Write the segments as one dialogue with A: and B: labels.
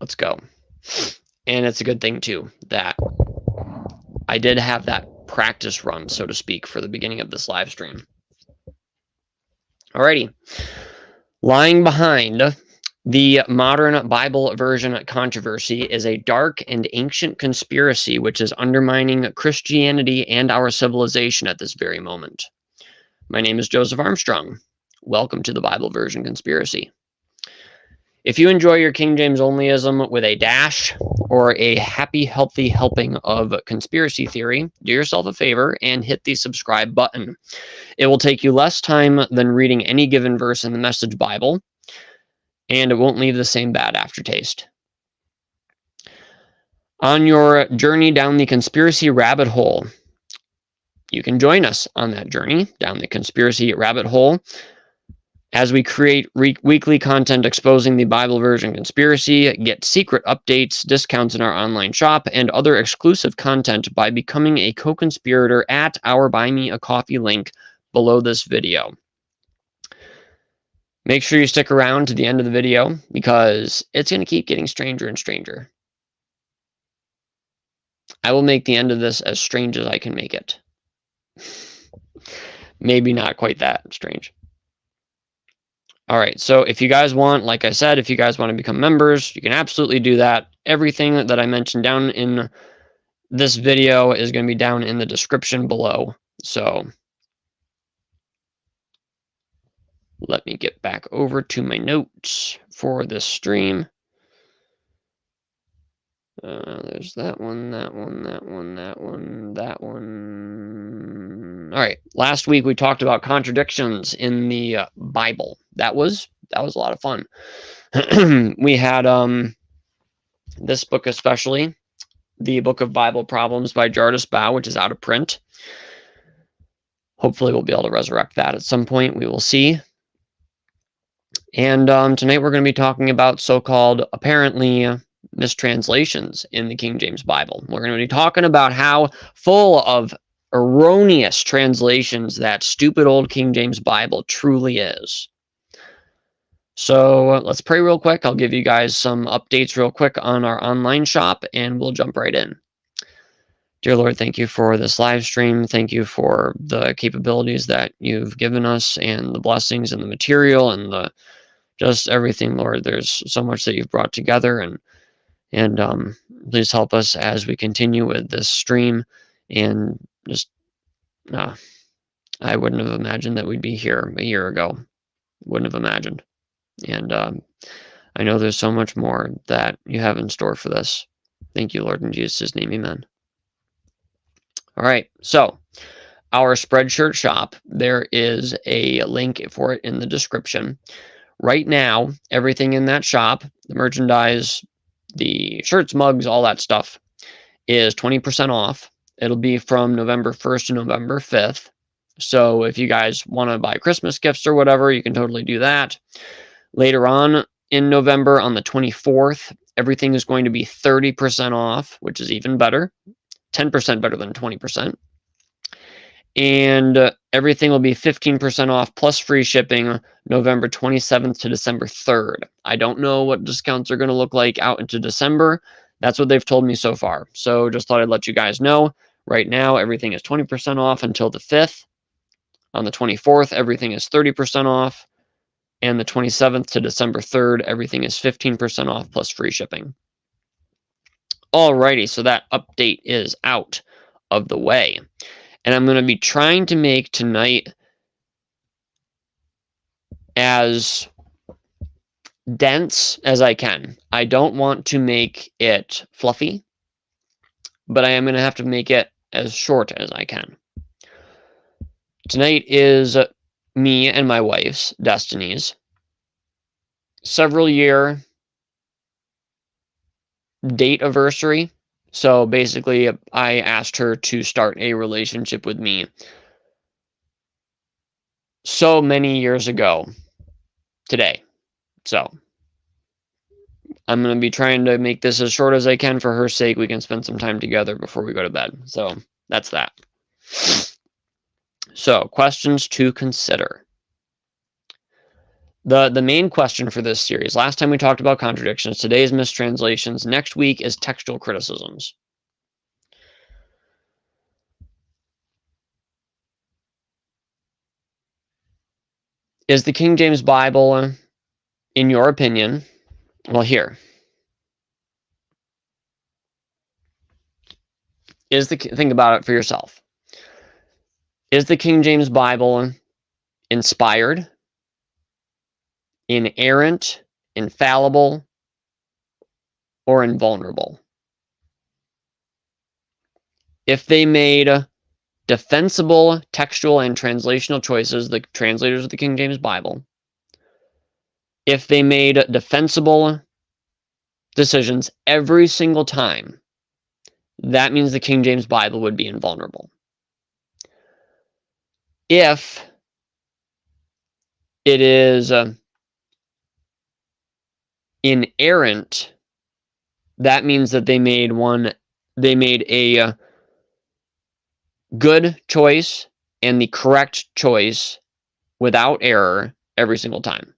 A: Let's go. And it's a good thing, too, that I did have that practice run, so to speak, for the beginning of this live stream. Alrighty. Lying behind the modern Bible version controversy is a dark and ancient conspiracy which is undermining Christianity and our civilization at this very moment. My name is Joseph Armstrong. Welcome to the Bible version conspiracy. If you enjoy your King James onlyism with a dash or a happy, healthy helping of conspiracy theory, do yourself a favor and hit the subscribe button. It will take you less time than reading any given verse in the Message Bible, and it won't leave the same bad aftertaste. On your journey down the conspiracy rabbit hole, you can join us on that journey down the conspiracy rabbit hole as we create weekly content exposing the Bible version conspiracy, get secret updates, discounts in our online shop, and other exclusive content by becoming a co-conspirator at our Buy Me a Coffee link below this video. Make sure you stick around to the end of the video because it's going to keep getting stranger and stranger. I will make the end of this as strange as I can make it. Maybe not quite that strange. All right, so if you guys want, like I said, if you guys want to become members, you can absolutely do that. Everything that I mentioned down in this video is going to be down in the description below. So let me get back over to my notes for this stream. There's that one, that one, that one, that one, that one. All right. Last week we talked about contradictions in the Bible. That was a lot of fun. We had this book especially, the Book of Bible Problems by Jardis Bow, which is out of print. Hopefully we'll be able to resurrect that at some point. We will see. And tonight we're going to be talking about so-called apparently mistranslations in the King James Bible. We're going to be talking about how full of erroneous translations that stupid old King James Bible truly is. So let's pray real quick. I'll give you guys some updates real quick on our online shop, and we'll jump right in. Dear Lord, thank you for this live stream. Thank you for the capabilities that you've given us and the blessings and the material and the just everything, Lord. There's so much that you've brought together, and please help us as we continue with this stream. And just, I wouldn't have imagined that we'd be here a year ago. Wouldn't have imagined. And I know there's so much more that you have in store for this. Thank you, Lord, in Jesus' name, amen. All right, so our Spreadshirt shop, there is a link for it in the description. Right now, everything in that shop, the merchandise, the shirts, mugs, all that stuff, is 20% off. It'll be from November 1st to November 5th. So if you guys want to buy Christmas gifts or whatever, you can totally do that. Later on in November, on the 24th, everything is going to be 30% off, which is even better. 10% better than 20%. And everything will be 15% off plus free shipping November 27th to December 3rd. I don't know what discounts are going to look like out into December. That's what they've told me so far. So just thought I'd let you guys know. Right now, everything is 20% off until the 5th. On the 24th, everything is 30% off. And the 27th to December 3rd, everything is 15% off plus free shipping. Alrighty, so that update is out of the way. And I'm going to be trying to make tonight as dense as I can. I don't want to make it fluffy, but I am going to have to make it as short as I can. Tonight is me and my wife's, Destiny's, several-year date anniversary. So basically, I asked her to start a relationship with me so many years ago today. So I'm going to be trying to make this as short as I can for her sake. We can spend some time together before we go to bed. So that's that. So questions to consider. The main question for this series, last time we talked about contradictions, today is mistranslations, next week is textual criticisms. Is the King James Bible, in your opinion, well, here, think about it for yourself. Is the King James Bible inspired, inerrant, infallible, or invulnerable? If they made defensible textual and translational choices, the translators of the King James Bible, if they made defensible decisions every single time, that means the King James Bible would be invulnerable. If it is inerrant, that means that they made a good choice and the correct choice without error every single time.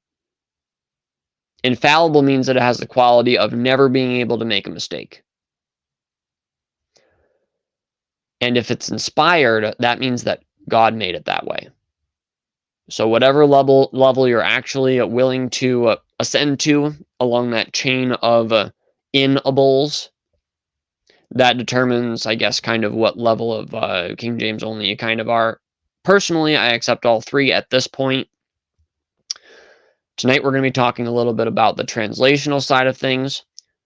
A: Infallible means that it has the quality of never being able to make a mistake. And if it's inspired, that means that God made it that way. So whatever level you're actually willing to ascend to along that chain of inables, that determines, I guess, kind of what level of King James only you kind of are. Personally, I accept all three at this point. Tonight we're going to be talking a little bit about the translational side of things,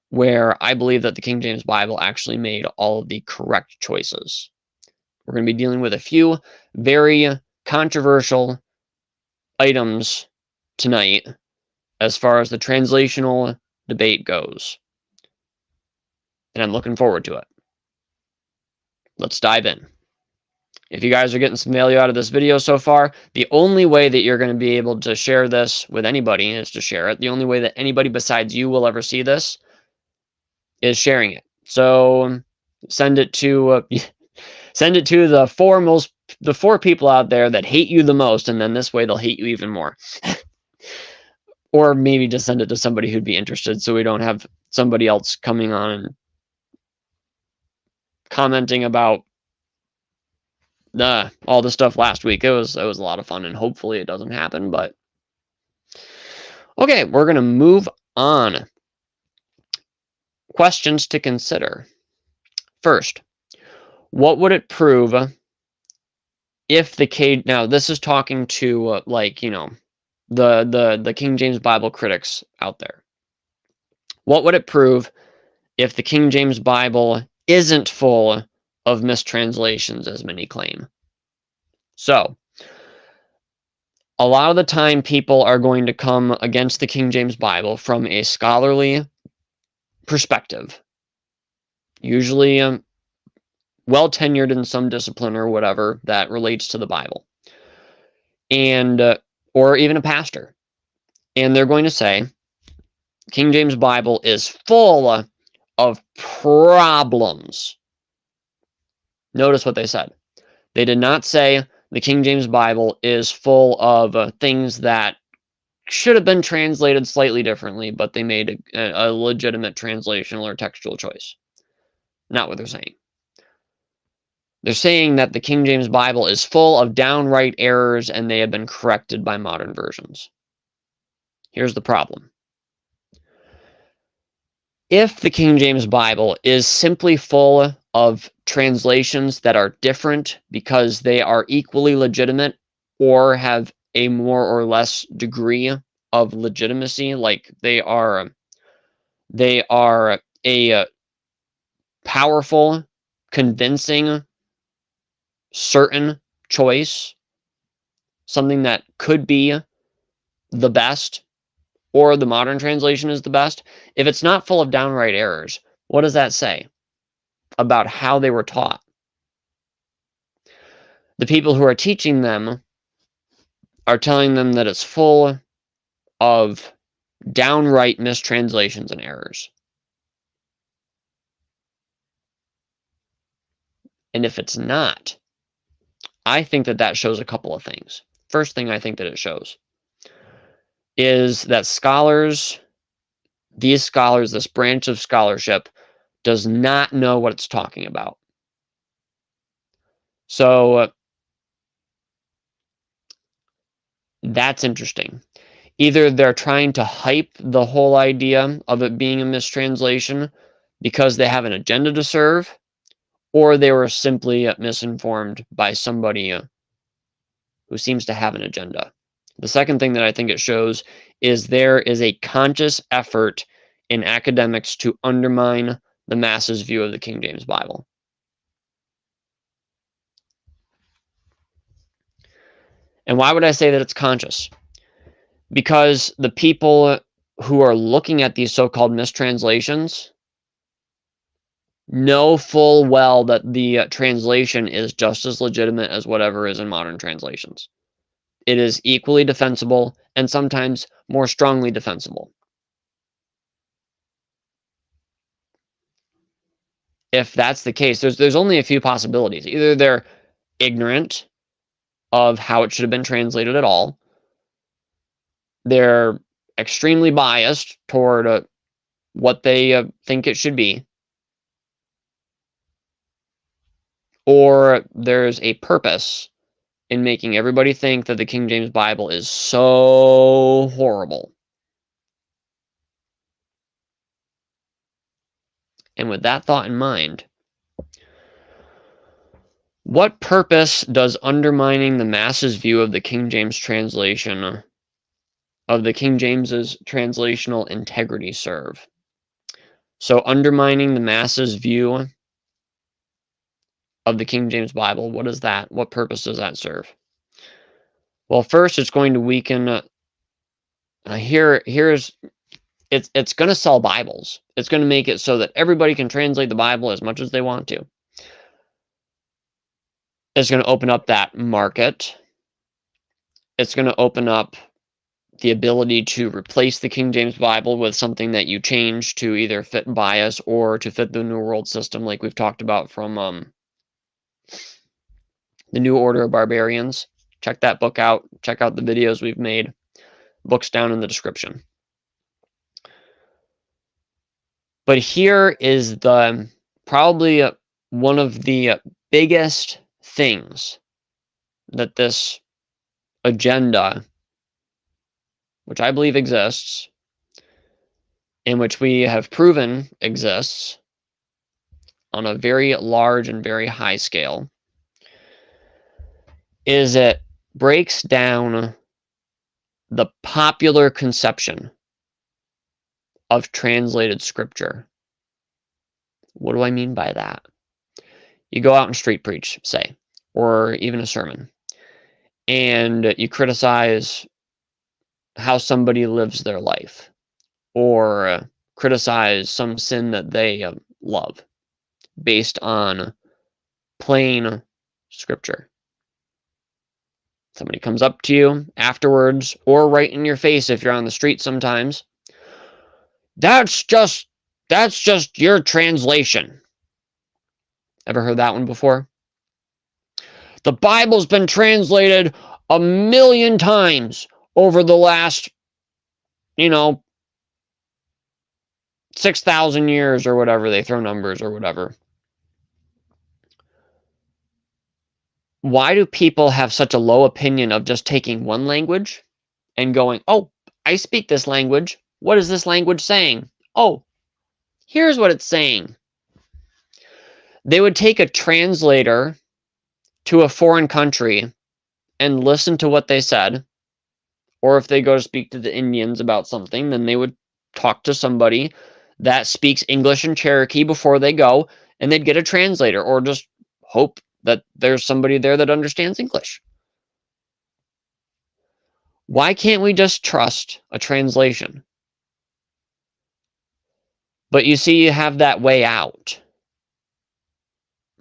A: where I believe that the King James Bible actually made all of the correct choices. We're going to be dealing with a few very controversial items tonight as far as the translational debate goes. And I'm looking forward to it. Let's dive in. If you guys are getting some value out of this video so far, the only way that you're going to be able to share this with anybody is to share it. The only way that anybody besides you will ever see this is sharing it. So send it to the four people out there that hate you the most, and then this way they'll hate you even more. Or maybe just send it to somebody who'd be interested, so we don't have somebody else coming on and commenting about all the stuff last week. It was a lot of fun, and hopefully it doesn't happen. But okay, we're gonna move on. Questions to consider. First, what would it prove if the now this is talking to the King James Bible critics out there. What would it prove if the King James Bible isn't full of mistranslations, as many claim? So, a lot of the time people are going to come against the King James Bible from a scholarly perspective, usually well tenured in some discipline or whatever that relates to the Bible, and or even a pastor, and they're going to say King James Bible is full of problems. Notice what they said. They did not say the King James Bible is full of things that should have been translated slightly differently, but they made a legitimate translational or textual choice. Not what they're saying. They're saying that the King James Bible is full of downright errors and they have been corrected by modern versions. Here's the problem. If the King James Bible is simply full of translations that are different because they are equally legitimate or have a more or less degree of legitimacy, like they are a powerful, convincing, certain choice, something that could be the best, or the modern translation is the best. If it's not full of downright errors, what does that say about how they were taught? The people who are teaching them are telling them that it's full of downright mistranslations and errors. And if it's not, I think that shows a couple of things. First thing I think that it shows is that these scholars, this branch of scholarship, does not know what it's talking about. So that's interesting. Either they're trying to hype the whole idea of it being a mistranslation because they have an agenda to serve, or they were simply misinformed by somebody who seems to have an agenda. The second thing that I think it shows is there is a conscious effort in academics to undermine the masses' view of the King James Bible. And why would I say that it's conscious? Because the people who are looking at these so-called mistranslations know full well that the translation is just as legitimate as whatever is in modern translations. It is equally defensible and sometimes more strongly defensible. If that's the case, there's only a few possibilities. Either they're ignorant of how it should have been translated at all, they're extremely biased toward what they think it should be, or there's a purpose in making everybody think that the King James Bible is so horrible. And with that thought in mind, what purpose does undermining the masses' view of the King James translation, of the King James's translational integrity serve? So undermining the masses' view of the King James Bible, what is that? What purpose does that serve? Well, first, it's going to weaken. It's going to sell Bibles. It's going to make it so that everybody can translate the Bible as much as they want to. It's going to open up that market. It's going to open up the ability to replace the King James Bible with something that you change to either fit bias or to fit the New World System, like we've talked about from the New Order of Barbarians. Check that book out. Check out the videos we've made. Book's down in the description. But here is probably one of the biggest things that this agenda, which I believe exists, in which we have proven exists on a very large and very high scale, is it breaks down the popular conception of translated scripture. What do I mean by that? You go out and street preach, say, or even a sermon, and you criticize how somebody lives their life, or criticize some sin that they love based on plain scripture. Somebody comes up to you afterwards, or right in your face if you're on the street sometimes. That's just your translation. Ever heard that one before? The Bible's been translated 1,000,000 times over the last, 6,000 years or whatever. They throw numbers or whatever. Why do people have such a low opinion of just taking one language and going, oh, I speak this language. What is this language saying? Oh, here's what it's saying. They would take a translator to a foreign country and listen to what they said. Or if they go to speak to the Indians about something, then they would talk to somebody that speaks English and Cherokee before they go, and they'd get a translator, or just hope that there's somebody there that understands English. Why can't we just trust a translation? But you see, you have that way out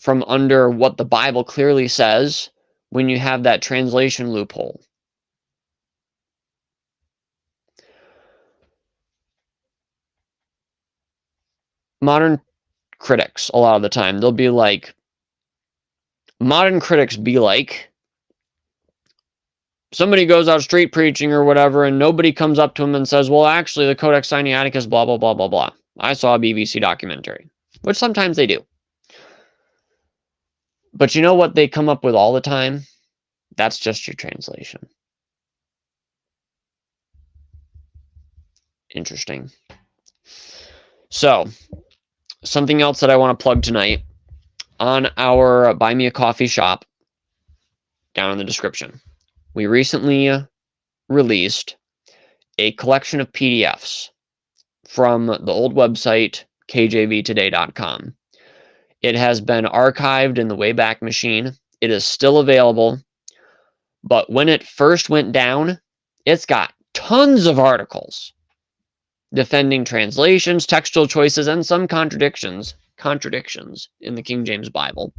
A: from under what the Bible clearly says when you have that translation loophole. Modern critics, a lot of the time, they'll be like, modern critics be like, somebody goes out street preaching or whatever, and nobody comes up to him and says, well, actually, the Codex Sinaiticus, blah, blah, blah, blah, blah. I saw a BBC documentary, which sometimes they do. But you know what they come up with all the time? That's just your translation. Interesting. So, something else that I want to plug tonight, on our Buy Me a Coffee shop, down in the description, we recently released a collection of PDFs from the old website, kjvtoday.com. It has been archived in the Wayback Machine. It is still available, but when it first went down, it's got tons of articles defending translations, textual choices, and some contradictions in the King James Bible.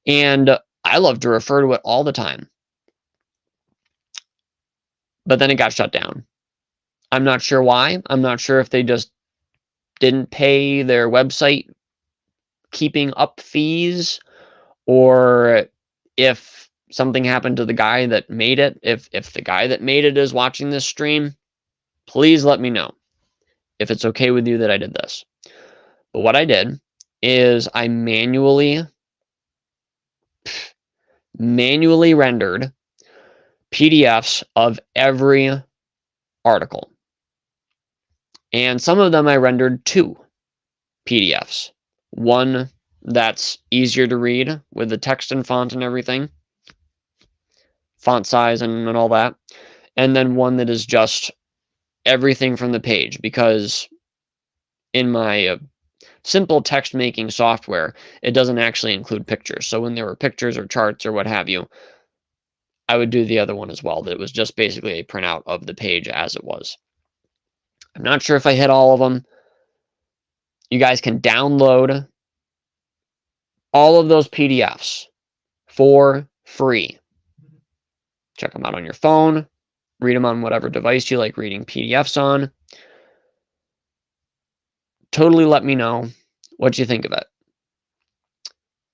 A: And I love to refer to it all the time. But then it got shut down. I'm not sure why. I'm not sure if they just didn't pay their website keeping up fees, or if something happened to the guy that made it. If the guy that made it is watching this stream, please let me know if it's okay with you that I did this. But what I did is I manually rendered PDFs of every article. And some of them I rendered 2 PDFs. One that's easier to read with the text and font and everything, font size and all that. And then one that is just everything from the page, because in my simple text making software, it doesn't actually include pictures. So when there were pictures or charts or what have you, I would do the other one as well. That was just basically a printout of the page as it was. I'm not sure if I hit all of them. You guys can download all of those PDFs for free. Check them out on your phone. Read them on whatever device you like reading PDFs on. Totally let me know what you think of it.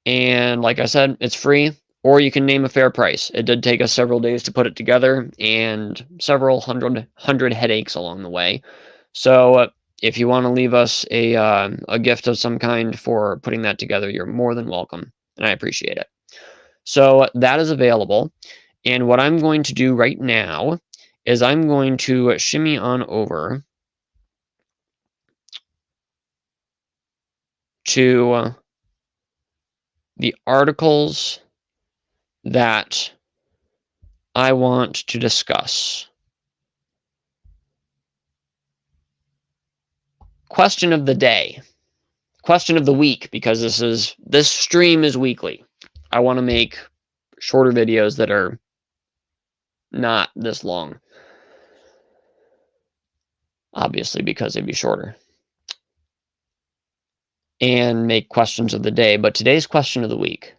A: And like I said, it's free, or you can name a fair price. It did take us several days to put it together and several hundred headaches along the way. So if you want to leave us a gift of some kind for putting that together, you're more than welcome, and I appreciate it. So that is available. And what I'm going to do right now is I'm going to shimmy on over to the articles that I want to discuss. Question of the day. Question of the week, because this stream is weekly. I want to make shorter videos that are not this long. Obviously, because they'd be shorter. And make questions of the day. But today's question of the week: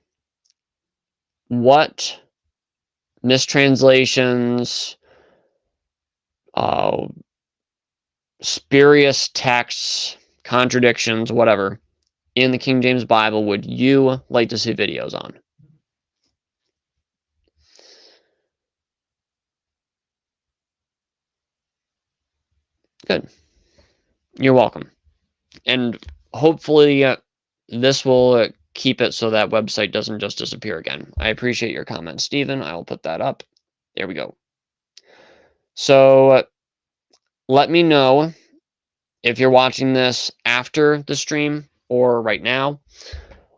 A: what mistranslations, spurious texts, contradictions, whatever, in the King James Bible would you like to see videos on? Good. You're welcome. And hopefully this will keep it so that website doesn't just disappear again. I appreciate your comment, Stephen. I will put that up. There we go. So let me know if you're watching this after the stream or right now,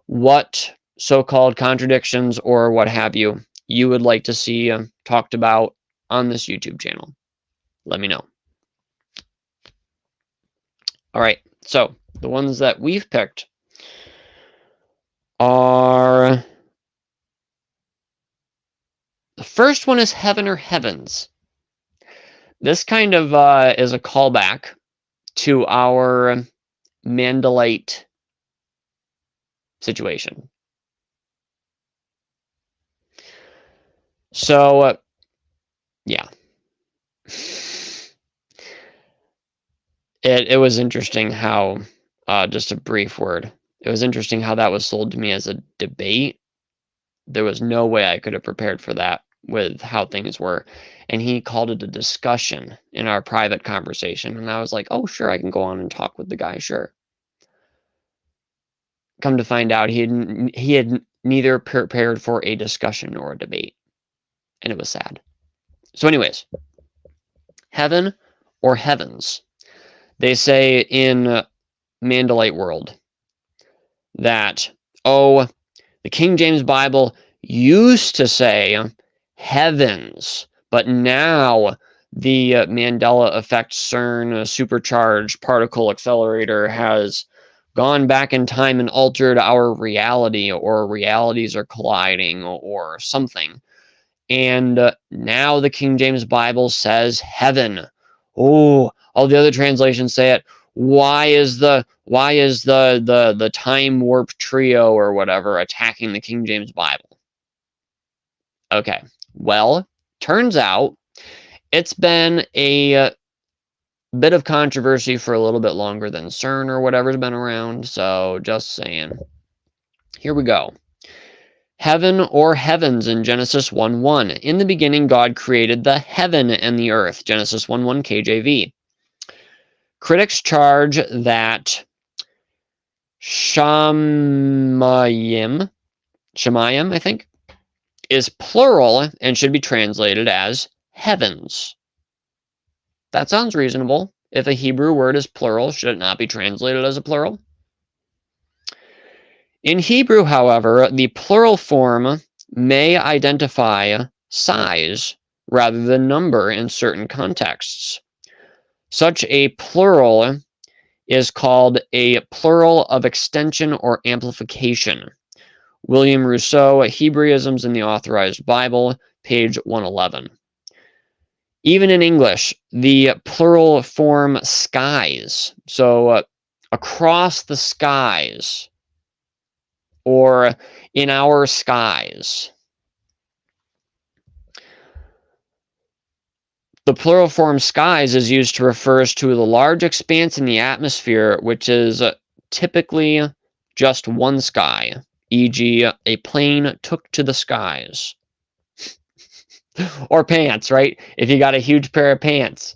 A: what so-called contradictions or what have you would like to see talked about on this YouTube channel. Let me know. All right, so the ones that we've picked are... the first one is Heaven or Heavens. This kind of is a callback to our Mandalite situation. So, yeah. It was interesting how, just a brief word, it was interesting how that was sold to me as a debate. There was no way I could have prepared for that with how things were. And he called it a discussion in our private conversation. And I was like, oh, sure, I can go on and talk with the guy, sure. Come to find out, he had neither prepared for a discussion nor a debate. And it was sad. So anyways, heaven or heavens. They say in Mandalite world that, oh, the King James Bible used to say heavens, but now the Mandela effect CERN supercharged particle accelerator has gone back in time and altered our reality, or realities are colliding, or something. And now the King James Bible says heaven. Oh, all the other translations say it. Why is the time warp trio or whatever attacking the King James Bible? Okay, well, turns out it's been a bit of controversy for a little bit longer than CERN or whatever's been around, so just saying. Here we go. Heaven or heavens in Genesis 1:1. In the beginning, God created the heaven and the earth. Genesis 1:1 KJV. Critics charge that Shemayim, I think, is plural and should be translated as heavens. That sounds reasonable. If a Hebrew word is plural, should it not be translated as a plural? In Hebrew, however, the plural form may identify size rather than number in certain contexts. Such a plural is called a plural of extension or amplification. William Rousseau, Hebraisms in the Authorized Bible, page 111. Even in English, the plural form skies, so across the skies, or in our skies. The plural form skies is used to refer to the large expanse in the atmosphere, which is typically just one sky, e.g., a plane took to the skies. Or pants, right? If you got a huge pair of pants.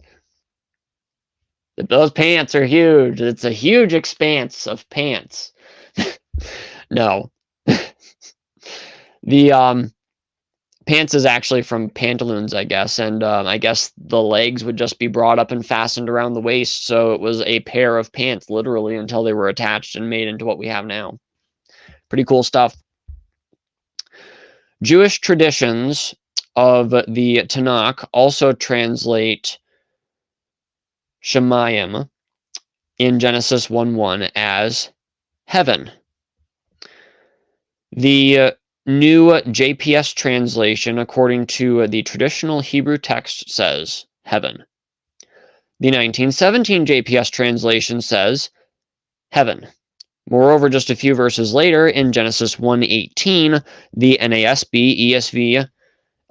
A: Those pants are huge. It's a huge expanse of pants. No. The pants is actually from pantaloons, I guess, and I guess the legs would just be brought up and fastened around the waist, so it was a pair of pants, literally, until they were attached and made into what we have now. Pretty cool stuff. Jewish traditions of the Tanakh also translate Shemayim in Genesis 1:1 as heaven. The new JPS translation, according to the traditional Hebrew text, says heaven. The 1917 JPS translation says heaven. Moreover, just a few verses later, in Genesis 1:18, the NASB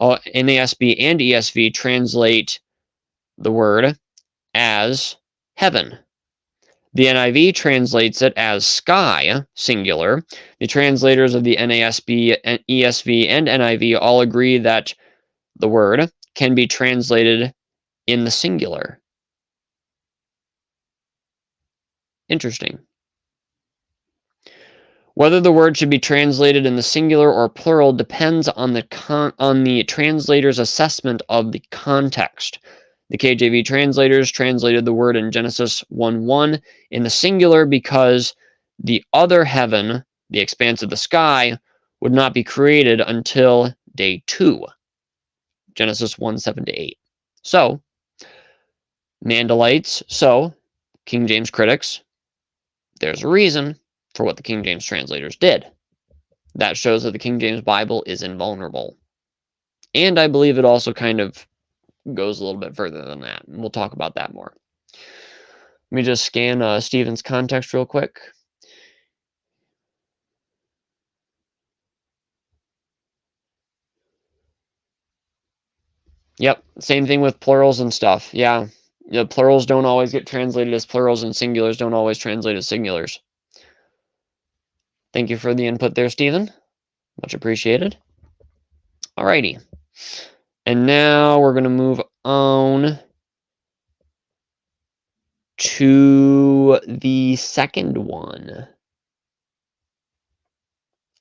A: and ESV translate the word as heaven. The NIV translates it as sky, singular. The translators of the NASB, ESV, and NIV all agree that the word can be translated in the singular. Interesting. Whether the word should be translated in the singular or plural depends on the translator's assessment of the context. The KJV translators translated the word in Genesis 1:1 in the singular because the other heaven, the expanse of the sky, would not be created until day 2. Genesis 1:7-8. So, Mandalites, King James critics, there's a reason for what the King James translators did. That shows that the King James Bible is invulnerable. And I believe it also kind of goes a little bit further than that. And we'll talk about that more. Let me just scan Stephen's context real quick. Yep, same thing with plurals and stuff. Yeah, the plurals don't always get translated as plurals, and singulars don't always translate as singulars. Thank you for the input there, Stephen. Much appreciated. Alrighty. And now we're going to move on to the second one.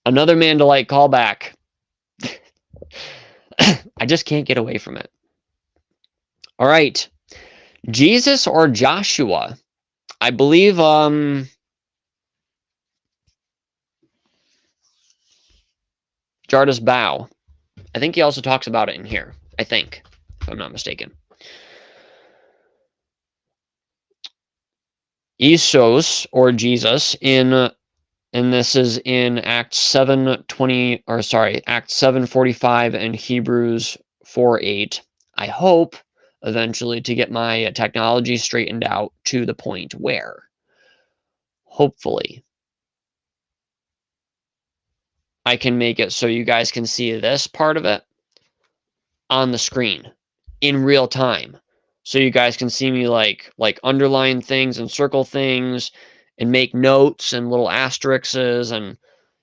A: Another Mandalite callback. I just can't get away from it. All right. Jesus or Joshua? I believe Jardis Bow. I think he also talks about it in here. I think, if I'm not mistaken. Isos or Jesus and this is in Acts 7:20, or sorry, Acts 7:45 and Hebrews 4:8. I hope eventually to get my technology straightened out to the point where, hopefully, I can make it so you guys can see this part of it on the screen in real time. So you guys can see me like underline things and circle things and make notes and little asterisks and,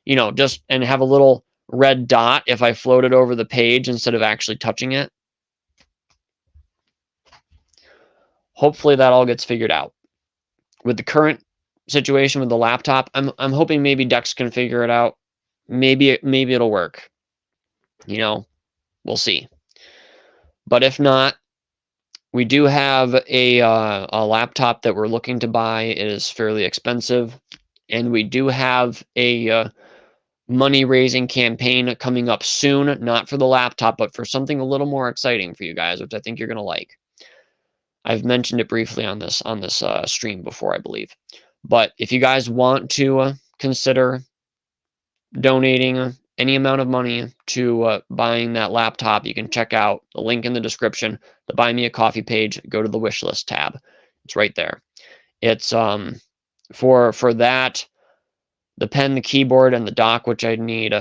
A: you know, just and have a little red dot if I float it over the page instead of actually touching it. Hopefully that all gets figured out. With the current situation with the laptop, I'm hoping maybe Dex can figure it out. Maybe it'll work. You know, we'll see. But if not, we do have a laptop that we're looking to buy. It is fairly expensive, and we do have a money-raising campaign coming up soon, not for the laptop, but for something a little more exciting for you guys, which I think you're going to like. I've mentioned it briefly on this stream before, I believe. But if you guys want to consider donating any amount of money to buying that laptop, you can check out the link in the description, the Buy Me a Coffee page. Go to the wish list tab. It's right there. It's for that, the pen, the keyboard, and the dock, which I'd need.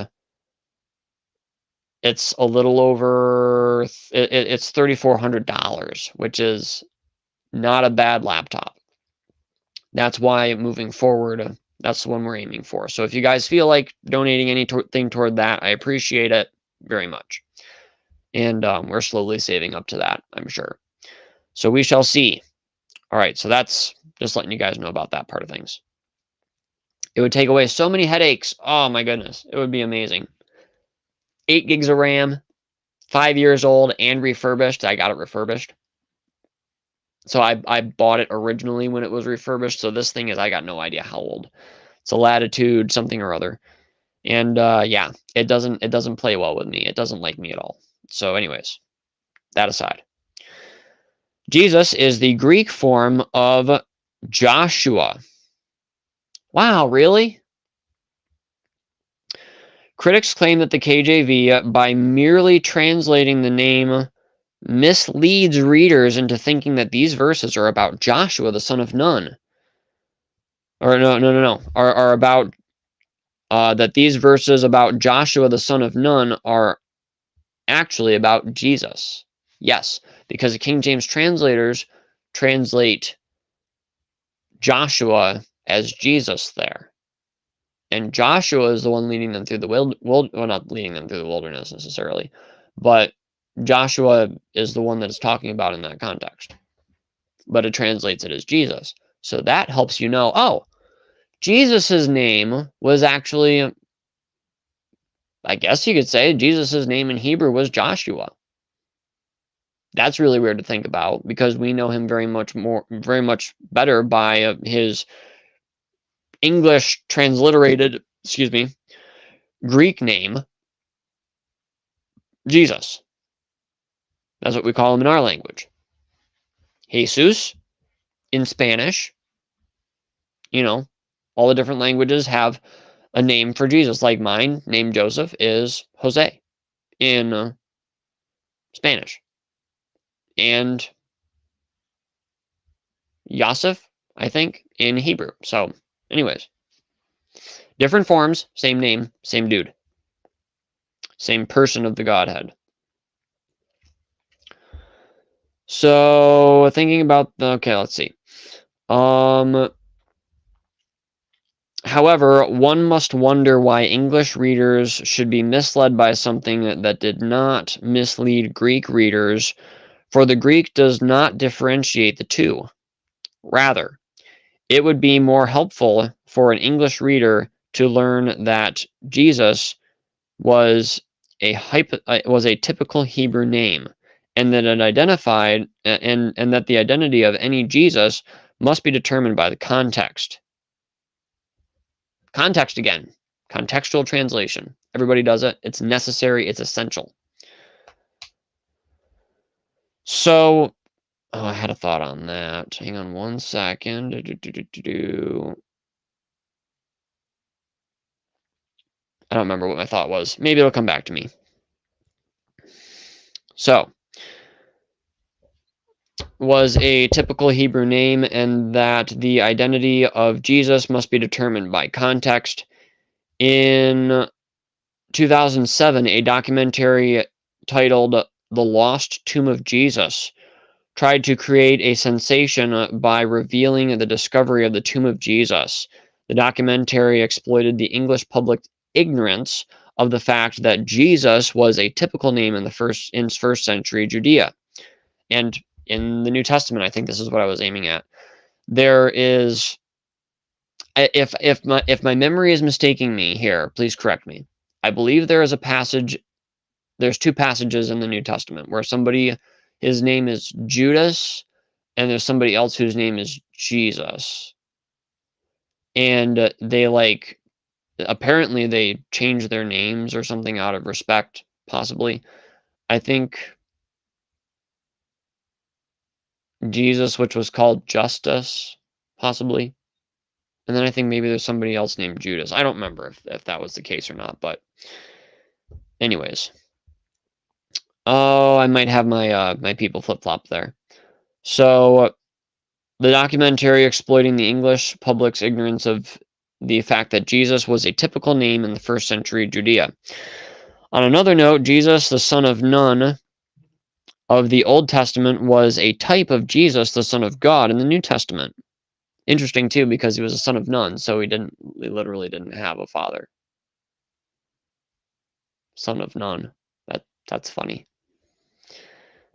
A: It's a little over. It's $3,400, which is not a bad laptop. That's why moving forward, that's the one we're aiming for. So if you guys feel like donating anything toward that, I appreciate it very much. And we're slowly saving up to that, I'm sure. So we shall see. All right, so that's just letting you guys know about that part of things. It would take away so many headaches. Oh my goodness, it would be amazing. 8 gigs of RAM, 5 years old and refurbished. I got it refurbished. So I bought it originally when it was refurbished. So this thing is, I got no idea how old. It's a Latitude something or other. And yeah, it doesn't play well with me. It doesn't like me at all. So anyways, that aside. Jesus is the Greek form of Joshua. Wow, really? Critics claim that the KJV, by merely translating the name, misleads readers into thinking that these verses are about Joshua, the son of Nun. Or no. Are about that these verses about Joshua, the son of Nun, are actually about Jesus. Yes, because the King James translators translate Joshua as Jesus there. And Joshua is the one leading them through the well, not leading them through the wilderness necessarily, but Joshua is the one that is talking about in that context. But it translates it as Jesus. So that helps you know, oh, Jesus's name was actually, I guess you could say, Jesus's name in Hebrew was Joshua. That's really weird to think about because we know him very much better by his English transliterated, Greek name, Jesus. That's what we call him in our language. Jesus in Spanish, you know, all the different languages have a name for Jesus. Like mine, named Joseph, is Jose in Spanish. And Yosef, I think, in Hebrew. So, anyways. Different forms, same name, same dude. Same person of the Godhead. So, thinking about okay, let's see. However, one must wonder why English readers should be misled by something that did not mislead Greek readers, for the Greek does not differentiate the two. Rather, it would be more helpful for an English reader to learn that Jesus was a typical Hebrew name, and that it identified and that the identity of any Jesus must be determined by the context. Context again. Contextual translation. Everybody does it. It's necessary. It's essential. So, I had a thought on that. Hang on one second. I don't remember what my thought was. Maybe it'll come back to me. So, was a typical Hebrew name, and that the identity of Jesus must be determined by context. In 2007, a documentary titled The Lost Tomb of Jesus tried to create a sensation by revealing the discovery of the tomb of Jesus. The documentary exploited the English public ignorance of the fact that Jesus was a typical name in first century Judea. And in the New Testament, I think this is what I was aiming at. There is, if my memory is mistaking me here, please correct me. I believe there is a passage. There's two passages in the New Testament where his name is Judas, and there's somebody else whose name is Jesus. And apparently they changed their names or something out of respect, possibly. I think Jesus, which was called Justus, possibly. And then I think maybe there's somebody else named Judas. I don't remember if that was the case or not, but anyways. Oh, I might have my my people flip-flop there. So the documentary exploiting the English public's ignorance of the fact that Jesus was a typical name in the first century Judea. On another note, Jesus, the son of Nun of the Old Testament, was a type of Jesus, the Son of God, in the New Testament. Interesting too, because he was a son of none, so he literally didn't have a father. Son of none. That's funny.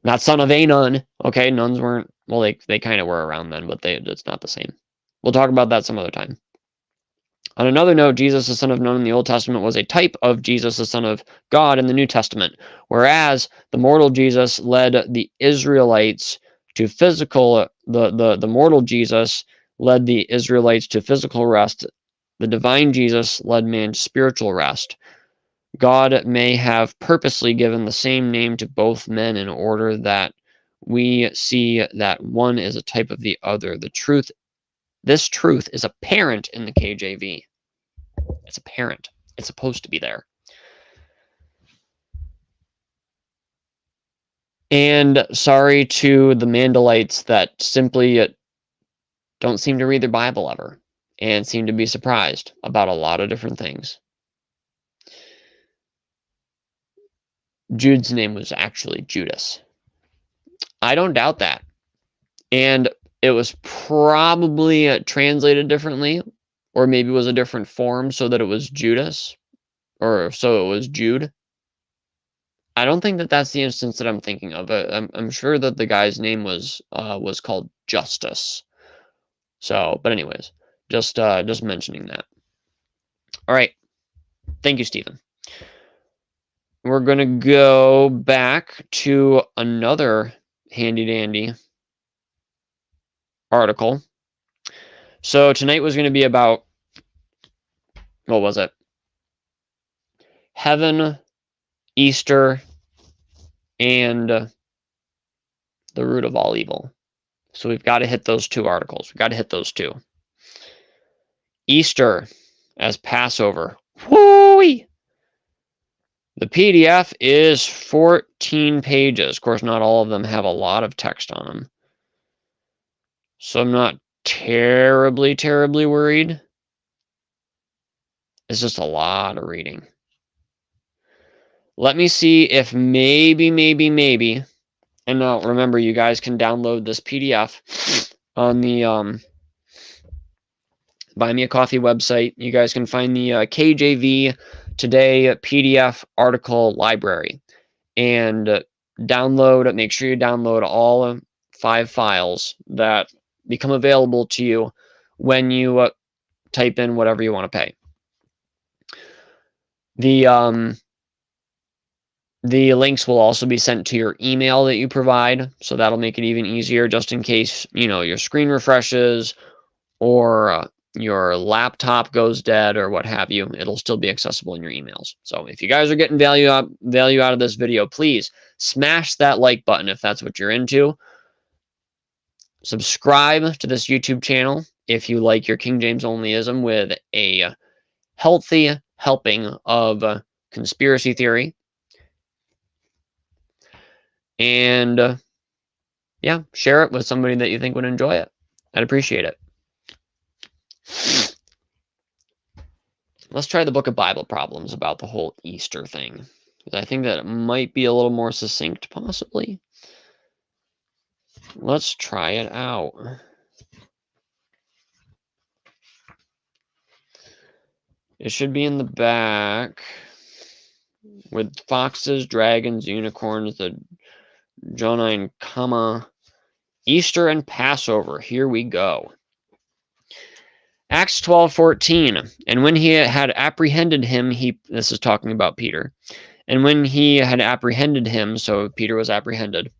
A: Not son of a nun. Okay, nuns weren't, well, they kind of were around then, but it's not the same. We'll talk about that some other time. On another note, Jesus, the son of Nun in the Old Testament, was a type of Jesus, the Son of God, in the New Testament, whereas the mortal Jesus led the Israelites to physical, the mortal Jesus led the Israelites to physical rest. The divine Jesus led man to spiritual rest. God may have purposely given the same name to both men in order that we see that one is a type of the other. This truth is apparent in the KJV. It's apparent. It's supposed to be there. And sorry to the Mandalites that simply don't seem to read their Bible ever and seem to be surprised about a lot of different things. Jude's name was actually Judas. I don't doubt that. And it was probably translated differently, or maybe it was a different form so that it was Judas, or so it was Jude. I don't think that that's the instance that I'm thinking of. I'm sure that the guy's name was called Justice. So, but anyways, just mentioning that. All right. Thank you, Stephen. We're going to go back to another handy-dandy article. So tonight was going to be about, what was it? Heaven, Easter, and the root of all evil. So we've got to hit those two articles. We've got to hit those two. Easter as Passover. Whoo-wee! The PDF is 14 pages. Of course, not all of them have a lot of text on them. So I'm not terribly worried. It's just a lot of reading. Let me see if maybe, and now remember, you guys can download this PDF on Buy Me a Coffee website. You guys can find the KJV Today PDF article library. And make sure you download all 5 files that become available to you when you type in whatever you want to pay. The links will also be sent to your email that you provide, so that'll make it even easier, just in case, your screen refreshes or your laptop goes dead or what have you. It'll still be accessible in your emails. So if you guys are getting value out of this video, please smash that like button if that's what you're into. Subscribe to this YouTube channel if you like your King James onlyism with a healthy helping of conspiracy theory. And yeah, share it with somebody that you think would enjoy it. I'd appreciate it. Let's try the Book of Bible Problems about the whole Easter thing, because I think that it might be a little more succinct, possibly. Let's try it out. It should be in the back with foxes, dragons, unicorns, the Jonine, comma, Easter and Passover. Here we go. Acts 12:14. And when he had apprehended him, this is talking about Peter. And when he had apprehended him, so Peter was apprehended,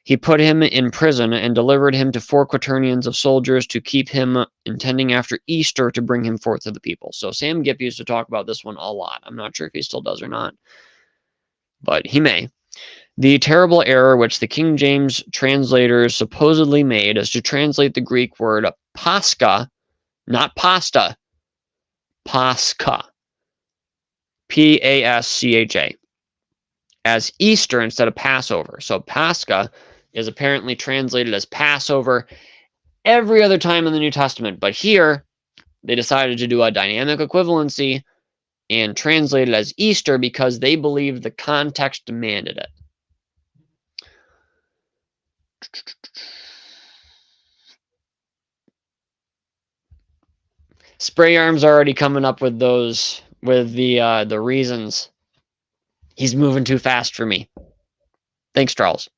A: he put him in prison and delivered him to 4 quaternions of soldiers to keep him, intending after Easter to bring him forth to the people. So Sam Gipp used to talk about this one a lot. I'm not sure if he still does or not, but he may. The terrible error which the King James translators supposedly made is to translate the Greek word Pascha, not pasta, Pascha, Pascha, as Easter instead of Passover. So Pascha is apparently translated as Passover every other time in the New Testament, but here they decided to do a dynamic equivalency and translate it as Easter because they believed the context demanded it. Spray Arm's already coming up with those, with the reasons. He's moving too fast for me. Thanks, Charles.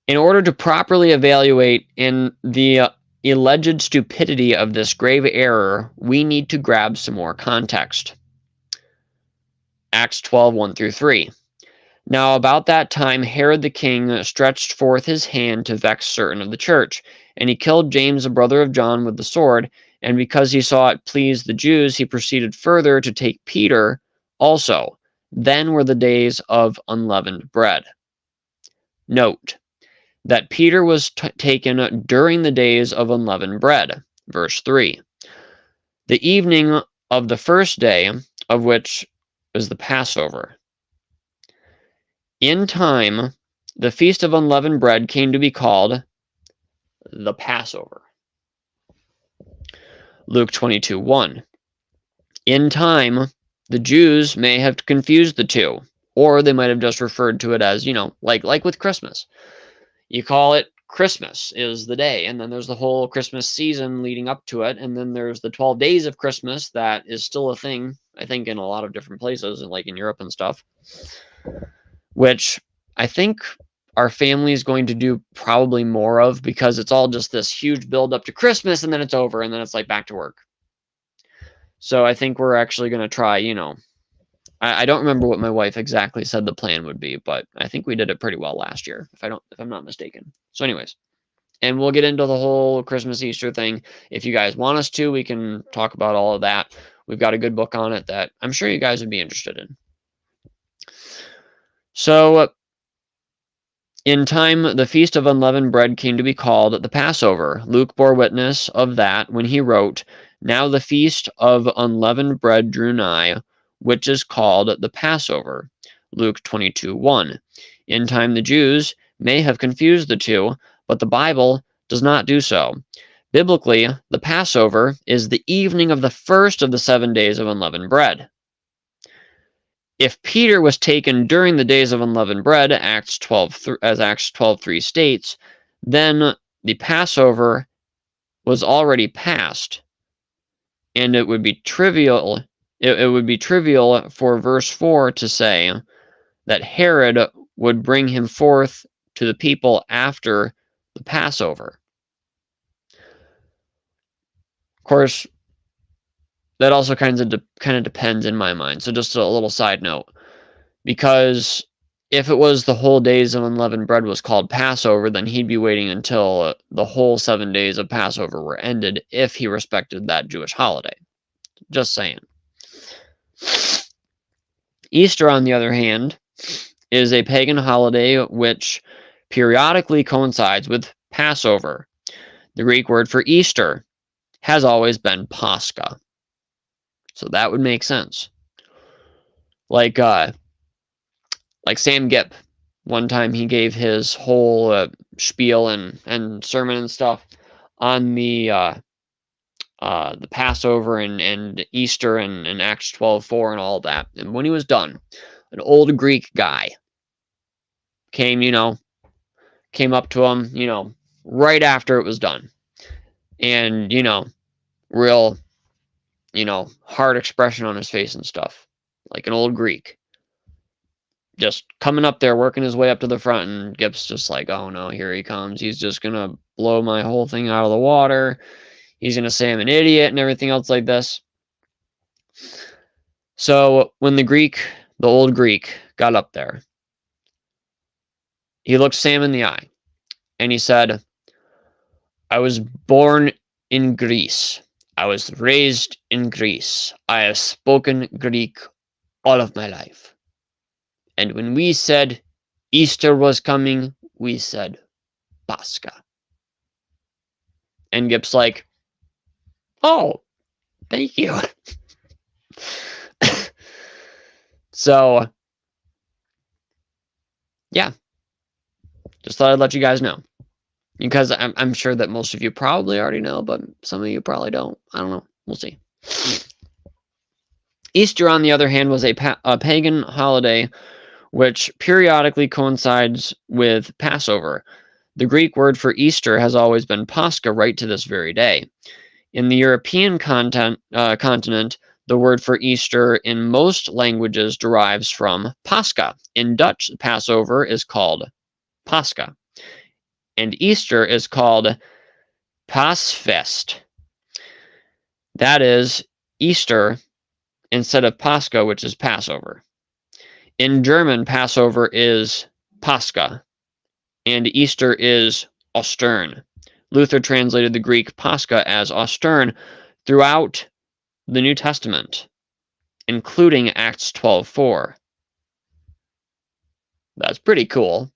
A: In order to properly evaluate in the alleged stupidity of this grave error, we need to grab some more context. Acts 12:1-3. Now about that time Herod the king stretched forth his hand to vex certain of the church, and he killed James, the brother of John, with the sword. And because he saw it pleased the Jews, he proceeded further to take Peter also. Then were the days of unleavened bread. Note that Peter was taken during the days of unleavened bread. Verse 3. The evening of the first day, of which was the Passover. In time, the feast of unleavened bread came to be called the Passover. Luke 22:1. In time, the Jews may have confused the two, or they might have just referred to it as, like with Christmas. You call it Christmas is the day, and then there's the whole Christmas season leading up to it, and then there's the 12 days of Christmas that is still a thing, I think, in a lot of different places, like in Europe and stuff, which I think our family is going to do probably more of, because it's all just this huge build up to Christmas, and then it's over, and then it's like back to work. So I think we're actually going to try, I don't remember what my wife exactly said the plan would be, but I think we did it pretty well last year, if I'm not mistaken. So anyways, and we'll get into the whole Christmas Easter thing. If you guys want us to, we can talk about all of that. We've got a good book on it that I'm sure you guys would be interested in. So in time, the feast of unleavened bread came to be called the Passover. Luke bore witness of that when he wrote, "Now the feast of unleavened bread drew nigh, which is called the Passover." Luke 22:1. In time, the Jews may have confused the two, but the Bible does not do so. Biblically, the Passover is the evening of the first of the 7 days of unleavened bread. If Peter was taken during the days of unleavened bread, as Acts 12:3 states, then the Passover was already past, and it would be trivial. It would be trivial for verse 4 to say that Herod would bring him forth to the people after the Passover. Of course, that also kind of depends in my mind. So just a little side note, because if it was the whole days of unleavened bread was called Passover, then he'd be waiting until the whole 7 days of Passover were ended if he respected that Jewish holiday. Just saying. Easter, on the other hand, is a pagan holiday which periodically coincides with Passover. The Greek word for Easter has always been Pascha. So that would make sense. Like Sam Gipp, one time he gave his whole spiel and sermon and stuff on the Passover and Easter and Acts 12:4 and all that. And when he was done, an old Greek guy came up to him, right after it was done. And, real, hard expression on his face and stuff, like an old Greek. Just coming up there, working his way up to the front, and Gipp's just like, oh no, here he comes. He's just going to blow my whole thing out of the water. He's going to say I'm an idiot and everything else like this. So when the old Greek, got up there, he looked Sam in the eye, and he said, I was born in Greece. I was raised in Greece. I have spoken Greek all of my life. And when we said Easter was coming, we said Pascha. And Gipp's like, oh, thank you. So, yeah. Just thought I'd let you guys know. Because I'm sure that most of you probably already know, but some of you probably don't. I don't know. We'll see. Easter, on the other hand, was a pagan holiday which periodically coincides with Passover. The Greek word for Easter has always been Pascha right to this very day. In the European continent, the word for Easter in most languages derives from Pascha. In Dutch, Passover is called Pascha, and Easter is called Paasfest. That is Easter instead of Pascha, which is Passover. In German, Passover is Pascha, and Easter is Ostern. Luther translated the Greek Pascha as Ostern throughout the New Testament, including Acts 12:4. That's pretty cool.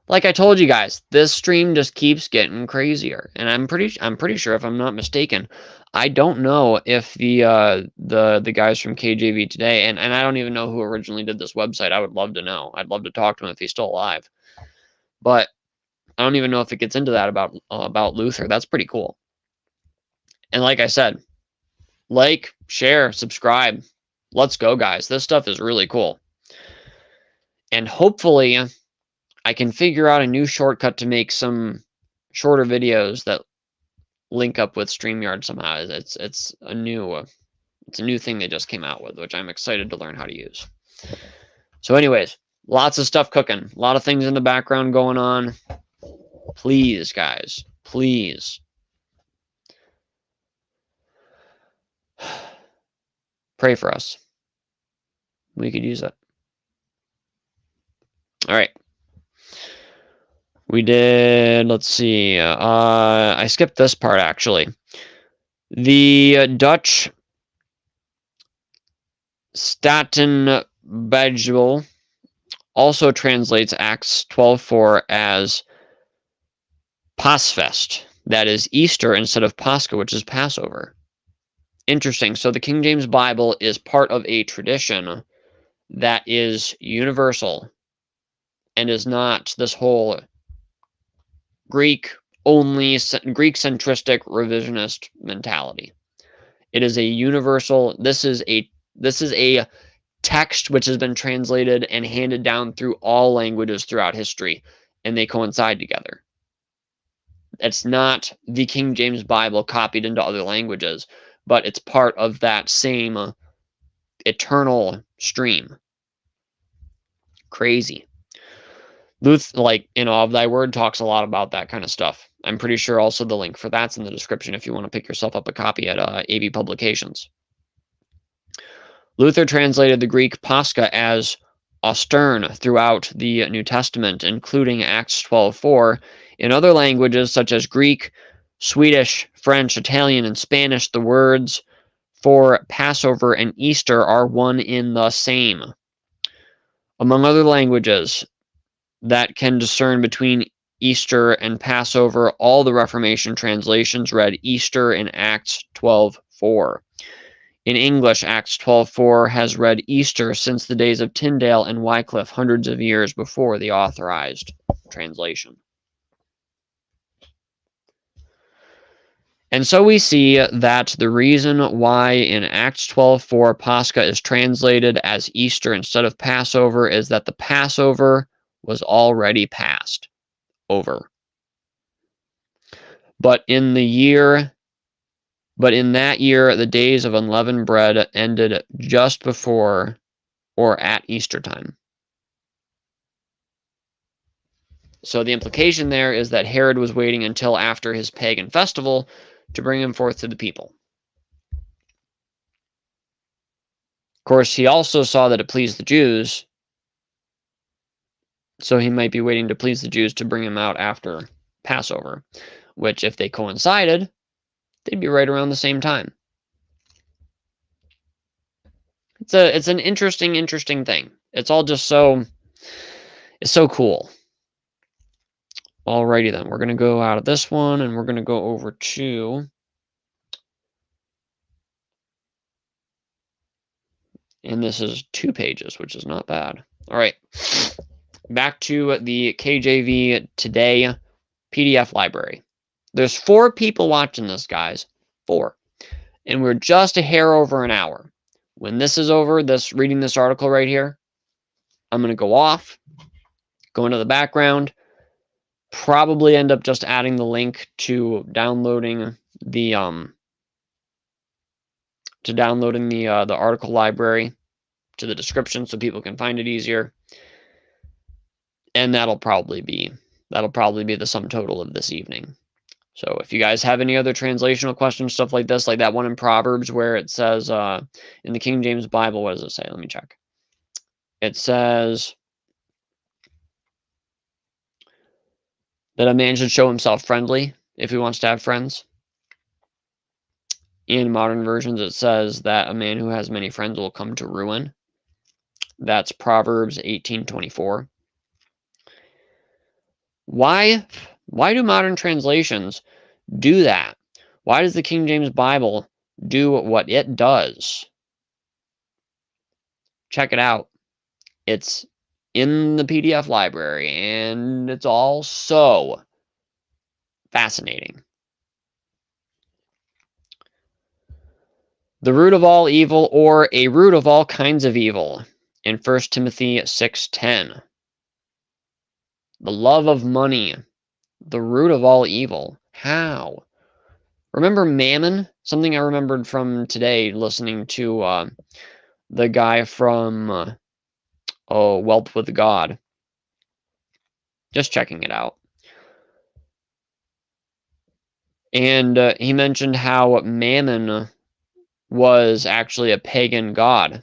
A: Like I told you guys, this stream just keeps getting crazier, and I'm pretty sure, if I'm not mistaken, I don't know if the guys from KJV today, and I don't even know who originally did this website. I would love to know. I'd love to talk to him if he's still alive. But I don't even know if it gets into that about Luther. That's pretty cool. And like I said, like, share, subscribe. Let's go, guys. This stuff is really cool. And hopefully I can figure out a new shortcut to make some shorter videos that link up with StreamYard somehow. It's a new thing they just came out with, which I'm excited to learn how to use. So anyways, lots of stuff cooking. A lot of things in the background going on. Please, guys, please. Pray for us. We could use it. All right. We did, let's see, I skipped this part, actually. The Dutch Statenbijbel also translates Acts 12:4 as Paasfest. That is Easter instead of Pascha, which is Passover. Interesting. So the King James Bible is part of a tradition that is universal and is not this whole Greek-centristic revisionist mentality. It is a universal. This is a text which has been translated and handed down through all languages throughout history, and they coincide together. It's not the King James Bible copied into other languages, but it's part of that same eternal stream. Crazy. Like, Of Thy Word talks a lot about that kind of stuff. I'm pretty sure also the link for that's in the description if you want to pick yourself up a copy at AV Publications. Luther translated the Greek Pascha as Ostern throughout the New Testament, including Acts 12:4. In other languages such as Greek, Swedish, French, Italian, and Spanish, the words for Passover and Easter are one in the same. Among other languages that can discern between Easter and Passover, all the Reformation translations read Easter in Acts 12:4. In English, Acts 12:4 has read Easter since the days of Tyndale and Wycliffe, hundreds of years before the authorized translation. And so we see that the reason why in Acts 12:4 Pascha is translated as Easter instead of Passover is that the Passover was already passed over. But in that year, the days of unleavened bread ended just before or at Easter time. So the implication there is that Herod was waiting until after his pagan festival to bring him forth to the people. Of course, he also saw that it pleased the Jews, so he might be waiting to please the Jews to bring him out after Passover, which, if they coincided, they'd be right around the same time. It's an interesting thing. It's all just it's so cool. Alrighty then, we're going to go out of this one, and we're going to go over to... And this is 2 pages, which is not bad. All right, back to the KJV Today PDF library. There's 4 people watching this, guys. 4. And we're just a hair over an hour. When this is over, reading this article right here, I'm going to go off, go into the background, probably end up just adding the link to downloading the article library to the description so people can find it easier. And that'll probably be the sum total of this evening. So if you guys have any other translational questions, stuff like this, like that one in Proverbs where it says in the King James Bible, what does it say? Let me check. It says that a man should show himself friendly if he wants to have friends. In modern versions, it says that a man who has many friends will come to ruin. That's Proverbs 18:24. Why do modern translations do that? Why does the King James Bible do what it does? Check it out. It's in the PDF library, and it's all so fascinating. The root of all evil, or a root of all kinds of evil, in 1 Timothy 6:10. The love of money, the root of all evil. How? Remember mammon? Something I remembered from today listening to the guy from Wealth with God. Just checking it out. And he mentioned how mammon was actually a pagan god.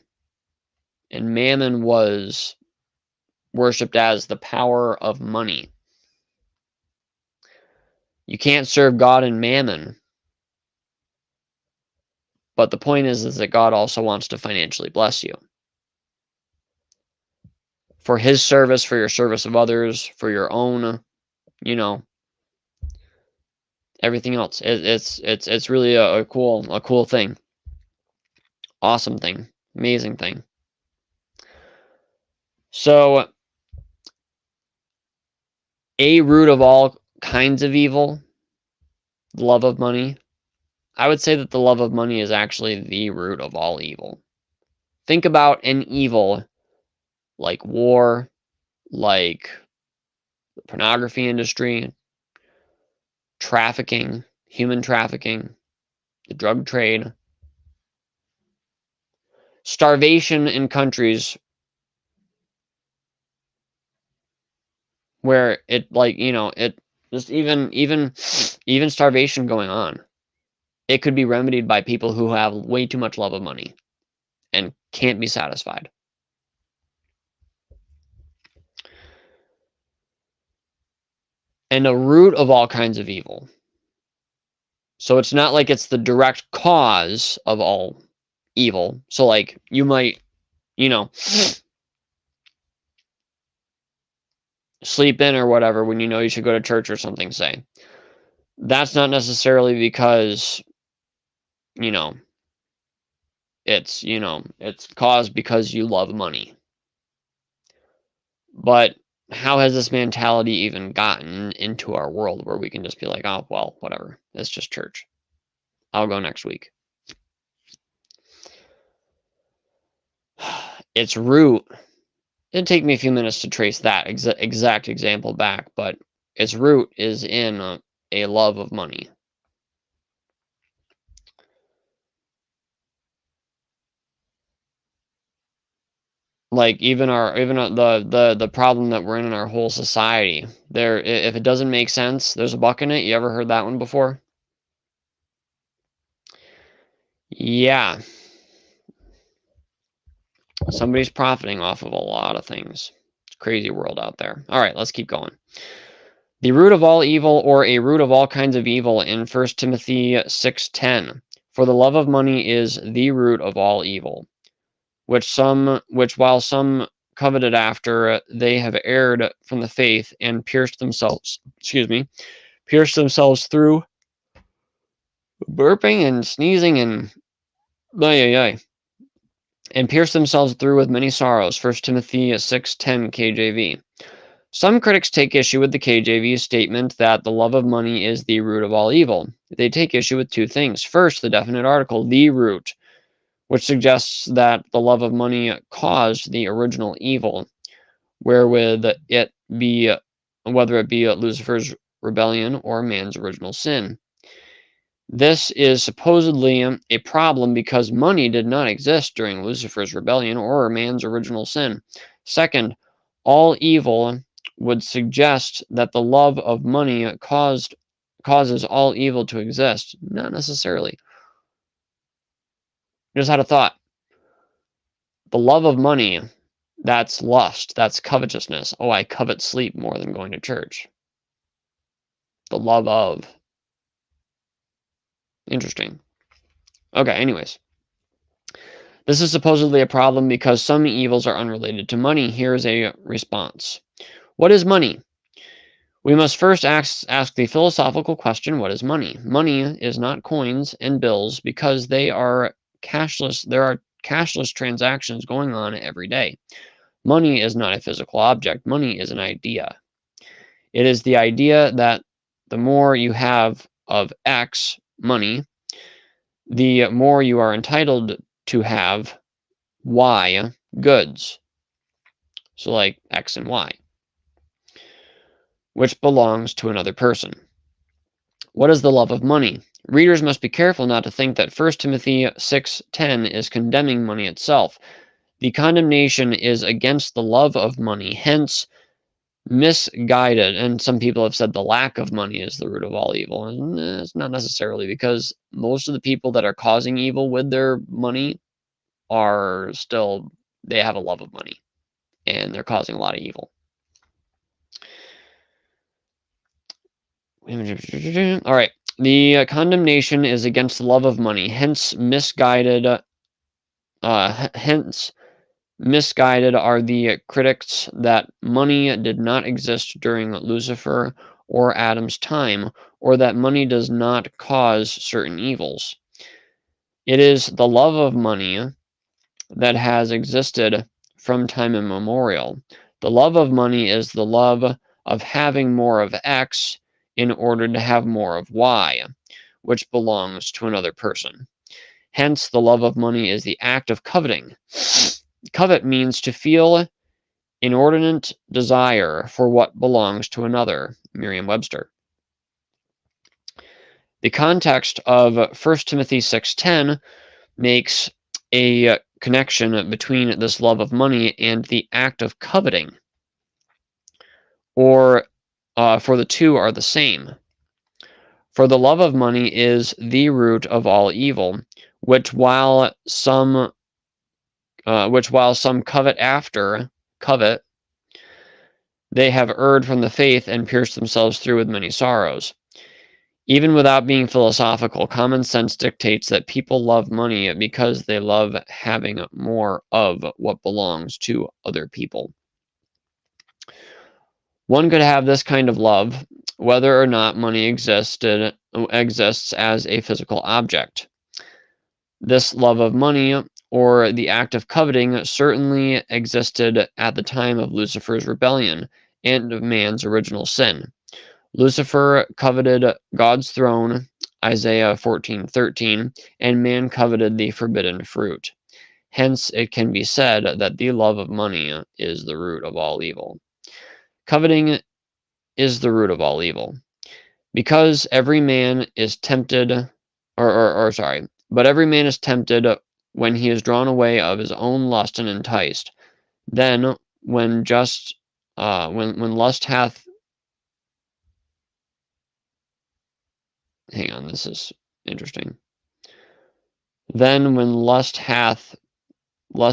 A: And mammon was worshipped as the power of money. You can't serve God and mammon. But the point is that God also wants to financially bless you. For his service, for your service of others, for your own, everything else. It's really a cool thing. Awesome thing. Amazing thing. So, a root of all kinds of evil, the love of money. I would say that the love of money is actually the root of all evil. Think about an evil like war, like the pornography industry, trafficking, human trafficking, the drug trade, starvation in countries where it, like, it just even starvation going on. It could be remedied by people who have way too much love of money and can't be satisfied. And the root of all kinds of evil. So it's not like it's the direct cause of all evil. So, like, you might, sleep in or whatever when you know you should go to church or something, say. That's not necessarily because, it's caused because you love money. But how has this mentality even gotten into our world where we can just be like, oh, well, whatever. It's just church. I'll go next week. Its root, it'd take me a few minutes to trace that exact example back, but its root is in a love of money. Like, even the problem that we're in our whole society, if it doesn't make sense, there's a buck in it. You ever heard that one before? Yeah. Somebody's profiting off of a lot of things. It's a crazy world out there. All right, let's keep going. The root of all evil, or a root of all kinds of evil, in 1 Timothy 6:10. For the love of money is the root of all evil, which while some coveted after, they have erred from the faith and pierced themselves through burping and sneezing and and pierced themselves through with many sorrows. 1 Timothy 6:10 KJV. Some critics take issue with the KJV's statement that the love of money is the root of all evil. They take issue with two things. First, the definite article, the root, which suggests that the love of money caused the original evil, whether it be Lucifer's rebellion or man's original sin. This is supposedly a problem because money did not exist during Lucifer's rebellion or man's original sin. Second, all evil would suggest that the love of money causes all evil to exist. Not necessarily. Just had a thought. The love of money, that's lust, that's covetousness. Oh, I covet sleep more than going to church. The love of. Interesting. Okay, anyways. This is supposedly a problem because some evils are unrelated to money. Here is a response. What is money? We must first ask the philosophical question, what is money? Money is not coins and bills because they are cashless. There are cashless transactions going on every day. Money is not a physical object. Money is an idea. It is the idea that the more you have of X, money, the more you are entitled to have Y, goods. So like X and Y, which belongs to another person. What is the love of money? Readers must be careful not to think that 1 Timothy 6:10 is condemning money itself. The condemnation is against the love of money, hence misguided, and some people have said the lack of money is the root of all evil. And it's not necessarily, because most of the people that are causing evil with their money are still, they have a love of money, and they're causing a lot of evil. All right. The condemnation is against the love of money, hence misguided are the critics that money did not exist during Lucifer or Adam's time, or that money does not cause certain evils. It is the love of money that has existed from time immemorial. The love of money is the love of having more of X in order to have more of Y, which belongs to another person. Hence, the love of money is the act of coveting. Covet means to feel inordinate desire for what belongs to another, Merriam-Webster. The context of 1 Timothy 6:10 makes a connection between this love of money and the act of coveting, or for the two are the same. For the love of money is the root of all evil, which while some covet, they have erred from the faith and pierced themselves through with many sorrows. Even without being philosophical, common sense dictates that people love money because they love having more of what belongs to other people. One could have this kind of love, whether or not money exists as a physical object. This love of money, or the act of coveting, certainly existed at the time of Lucifer's rebellion and of man's original sin. Lucifer coveted God's throne, Isaiah 14:13, and man coveted the forbidden fruit. Hence, it can be said that the love of money is the root of all evil. Coveting is the root of all evil. Because every man is tempted, but every man is tempted when he is drawn away of his own lust and enticed. Then, when lust hath, hang on, this is interesting. Then, when lust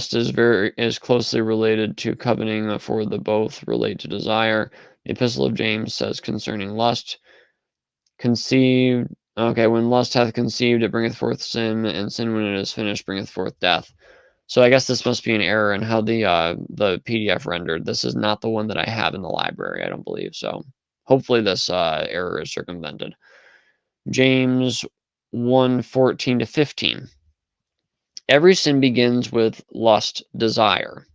A: is closely related to coveting, for the both relate to desire. The Epistle of James says concerning lust, conceived. Okay, when lust hath conceived, it bringeth forth sin, and sin, when it is finished, bringeth forth death. So I guess this must be an error in how the PDF rendered. This is not the one that I have in the library, I don't believe. So hopefully this error is circumvented. James 1:14-15. Every sin begins with lust, desire.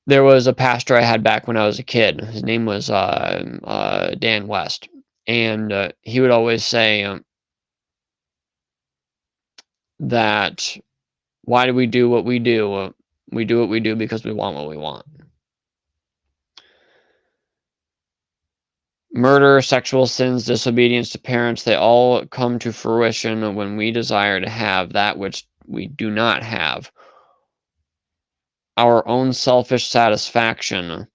A: There was a pastor I had back when I was a kid. His name was Dan West. And he would always say that, why do we do what we do? We do what we do because we want what we want. Murder, sexual sins, disobedience to parents, they all come to fruition when we desire to have that which we do not have. Our own selfish satisfaction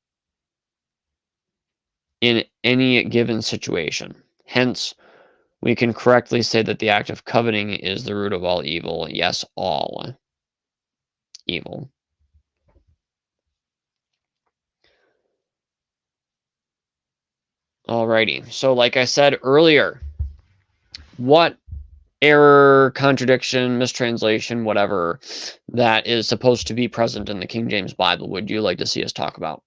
A: in any given situation. Hence, we can correctly say that the act of coveting is the root of all evil. Yes, all evil. Alrighty, so like I said earlier, what error, contradiction, mistranslation, whatever, that is supposed to be present in the King James Bible would you like to see us talk about?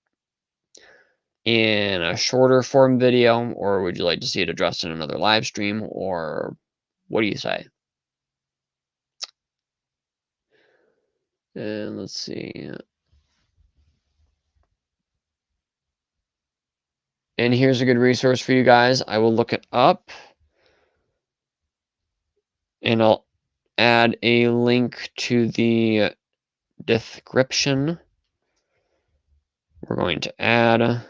A: In a shorter form video, or would you like to see it addressed in another live stream, or what do you say? And let's see. And here's a good resource for you guys. I will look it up, and I'll add a link to the description. We're going to add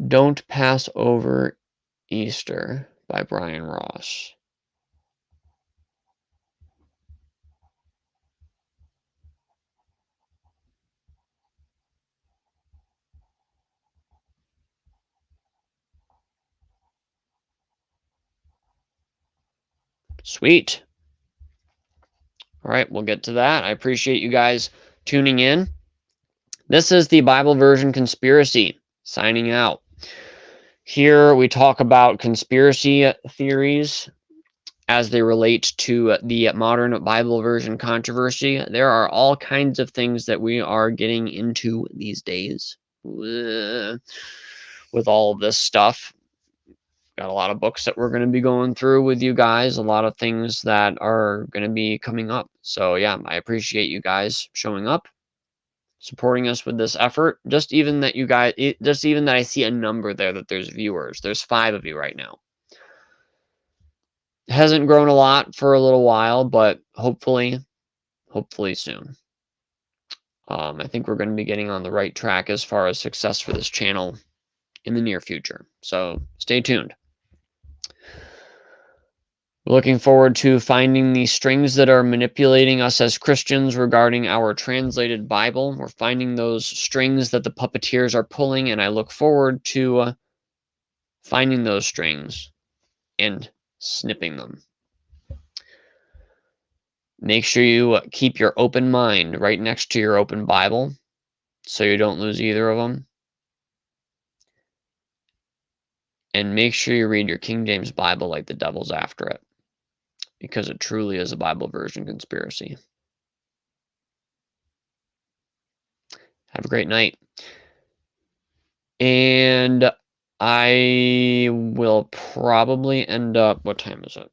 A: Don't Pass Over Easter by Brian Ross. Sweet. All right, we'll get to that. I appreciate you guys tuning in. This is the Bible Version Conspiracy, signing out. Here we talk about conspiracy theories as they relate to the modern Bible version controversy. There are all kinds of things that we are getting into these days with all of this stuff. Got a lot of books that we're going to be going through with you guys, a lot of things that are going to be coming up. So yeah, I appreciate you guys showing up, supporting us with this effort. Just even that I see a number there, that there's viewers. There's 5 of you right now. It hasn't grown a lot for a little while, but hopefully soon. I think we're going to be getting on the right track as far as success for this channel. in the near future. So stay tuned. Looking forward to finding the strings that are manipulating us as Christians regarding our translated Bible. We're finding those strings that the puppeteers are pulling, and I look forward to finding those strings and snipping them. Make sure you keep your open mind right next to your open Bible so you don't lose either of them. And make sure you read your King James Bible like the devil's after it, because it truly is a Bible version conspiracy. Have a great night. And I will probably end up... What time is it?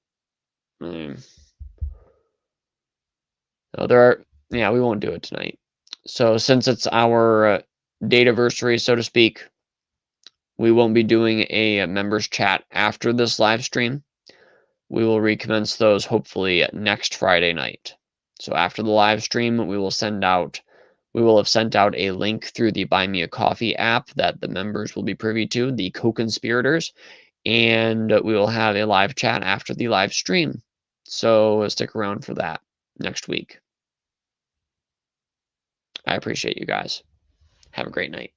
A: Yeah, we won't do it tonight. So since it's our dataversary, so to speak, we won't be doing a members chat after this live stream. We will recommence those hopefully next Friday night. So after the live stream, we will have sent out a link through the Buy Me a Coffee app that the members will be privy to, the co-conspirators, and we will have a live chat after the live stream. So stick around for that next week. I appreciate you guys. Have a great night.